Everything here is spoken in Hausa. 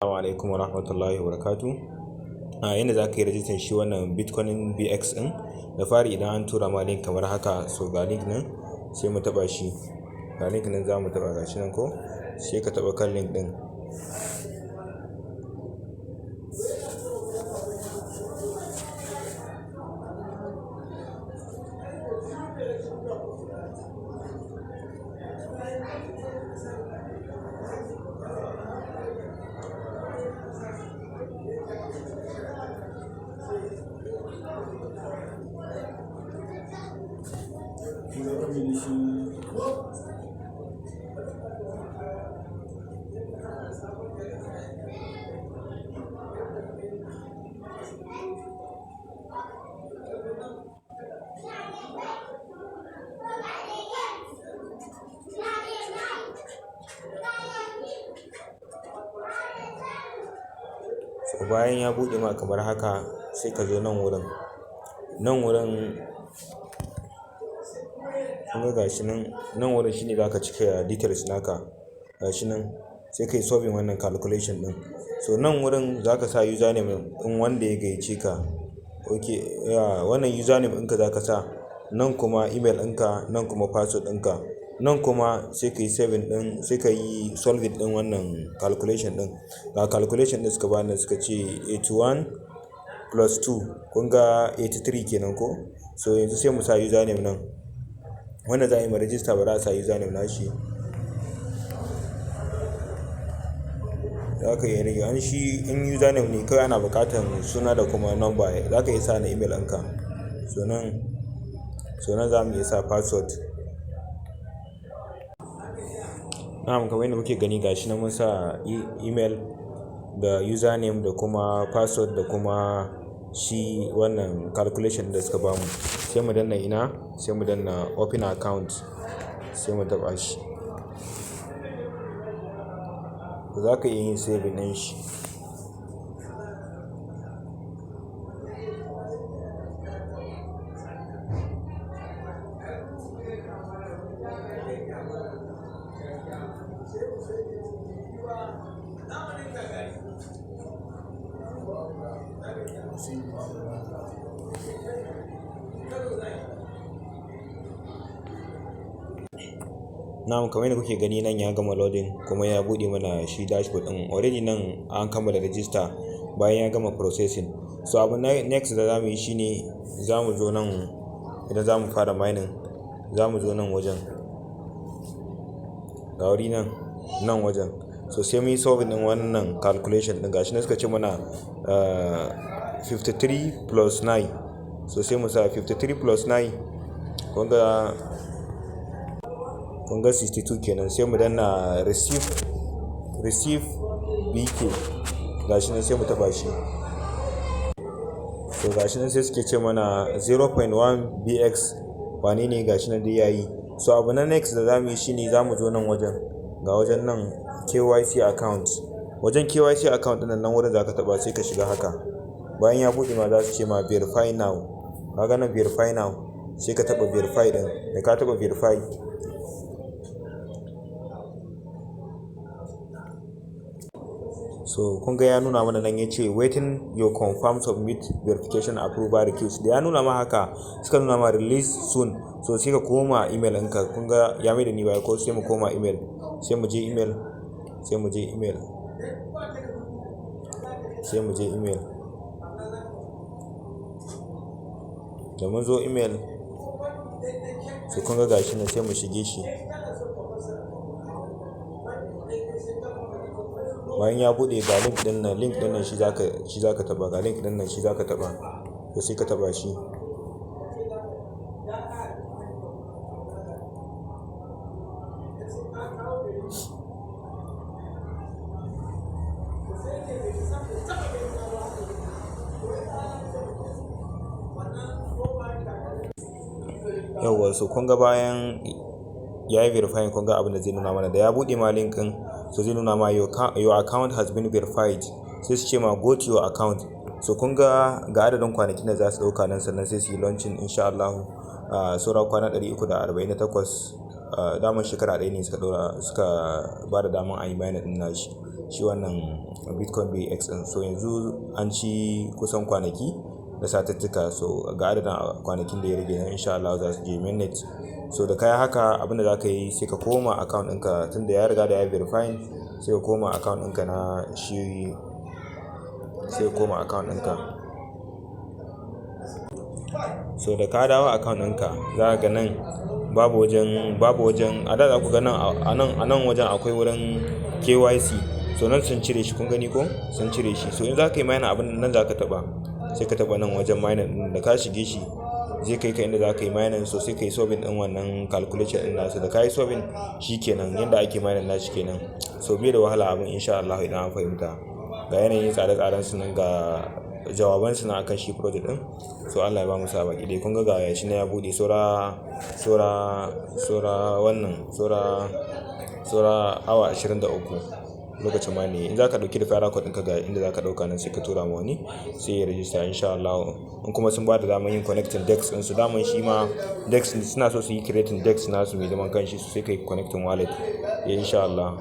Assalamu alaikum wa rahmatullahi wa barakatuh. Yanda za ka yi rajistar shi wannan Bitcoin BX ɗin, da fari idan an tura ma link kamar haka, so ga link nan sai mu taɓa shi. Ga link nan za mu taɓa, ga shi nan ko, sai ka taɓa kan link ɗin. So bayan ya buɗe ma kamar haka, sai ka zo nan wurin kuma gashi nan wurin shine zaka cika details naka, gashi nan sai kai solving wannan calculation din. So nan wurin zaka sa username din wanda ya gayyace ka, wannan username ɗinka zaka sa, nan kuma email ɗinka, nan kuma password ɗinka, nan kuma sai ka yi solving din wannan calculation din. Ga calculation din suka bani, suka ce 81 plus 2 kun ga 83 kenan ko. So yanzu sai mu sa username nan, wanda za a yi ma register ba za a sa username nashi. Za ka iya rage an shi in username ne kawai, ana buƙatar suna da kuma number. Za ka iya sa na email ɗinka. So nan za mu iya sa password. Kamar yadda kuke gani, gashi nan mun sa email da username da kuma password da kuma shi wannan calculation da suka bamu. Sai mu danna sai mu danna open account, sai mu taɓa shi. Za ka iya yin saving ɗin shi. Kamar yadda kuke gani, nan ya gama loading kuma ya buɗe mana shi dashboard ɗin. Already nan an kammala register bayan ya gama processing. So abu next da za mu yi shine, za mu zo nan, idan za mu fara mining, za mu zo nan wajen, ga wuri nan wajen. So sai mu yi solving ɗin wannan calculation ɗin. Gashi nan suka ce mana 53 plus 9. So sai mu sa 53 plus 9 kun ga 62 kenan. Sai mu danna receive BK, gashi nan sai mu taba shi. So gashi nan sai suke ce mana 0.1 BX wane ne, gashi nan dai yayi. So abu na next da zamu yi shine, zamu zo nan wajen, ga wajen nan KYC account. Wajen KYC account din nan wurin zaka taba, sai ka shiga haka. Bayan ya buɗe ma za su ce ma verify now. Kaga nan verify now, sai ka taba verify din. Da ka taba verify, so kun ga ya nuna mana nan, ya ce waiting your confirm submit verification approval request. Da ya nuna ma haka, suka nuna ma release soon. So sai ka koma email ɗinka. Kun ga ya mai da ni baya ko, sai mu koma email, sai mu je email da mun zo email. So kun ga gashi nan, sai mu shige shi. Bayan ya buɗe, ga link ɗin nan shi zaka taɓa. Ga link ɗin nan shi zaka taɓa, to sai ka taɓa shi. Yawwa, so kun ga bayan ya yi verifying, kun ga abin da zai nuna mana. Da ya buɗe ma link ɗin, so zai nuna ma your account has been verified. Sai su ce ma go to your account. So kun ga adadin kwanakin da za su ɗauka nan, sannan sai su yi launching insha Allah. Saura kwana 348. Daman shekara ɗaya ne suka ba da daman a yi mining ɗin nashi. shi wannan Bitcoin BX din. So yanzu an ci kusan kwanaki da satuttuka, so ga adadin kwanakin da ya rage nan insha Allah za su je mainnet. So da kai haka abinda za ka yi sai ka koma account ɗinka, tunda ya riga da ya verify, sai ka koma account ɗinka na shi, sai ka koma account ɗinka. So da ka dawo account ɗinka za ka ga nan babu wajen a da za ku ga nan a nan wajen akwai wurin KYC. So nan sun cire shi, kun gani ko sun cire shi. So in za ka yi mining abin nan za ka taba, sai ka taba nan wajen mining din, da ka shige shi zai kai ka inda za ka yi mining. So sai ka yi solving din wannan calculation din nasu, da ka yi solving shi kenan yadda ake mining nashi kenan. So bai da wahala abin insha Allah idan an fahimta. Ga yanayin tsare-tsaren su nan, ga jawaban su na akan shi project din. So Allah ya ba mu sa baki dai, kun ga shi na ya bude saura awa 23 lokacin ma ne. In za ka ɗauki da fara code ɗinka ga inda za ka ɗauka nan, sai ka tura ma wani sai ya register insha Allah. In kuma sun ba da damar yin connecting DEX ɗinsu, daman shi ma DEX suna so su yi creating DEX nasu mai zaman kanshi, sai ka yi connecting wallet insha Allah.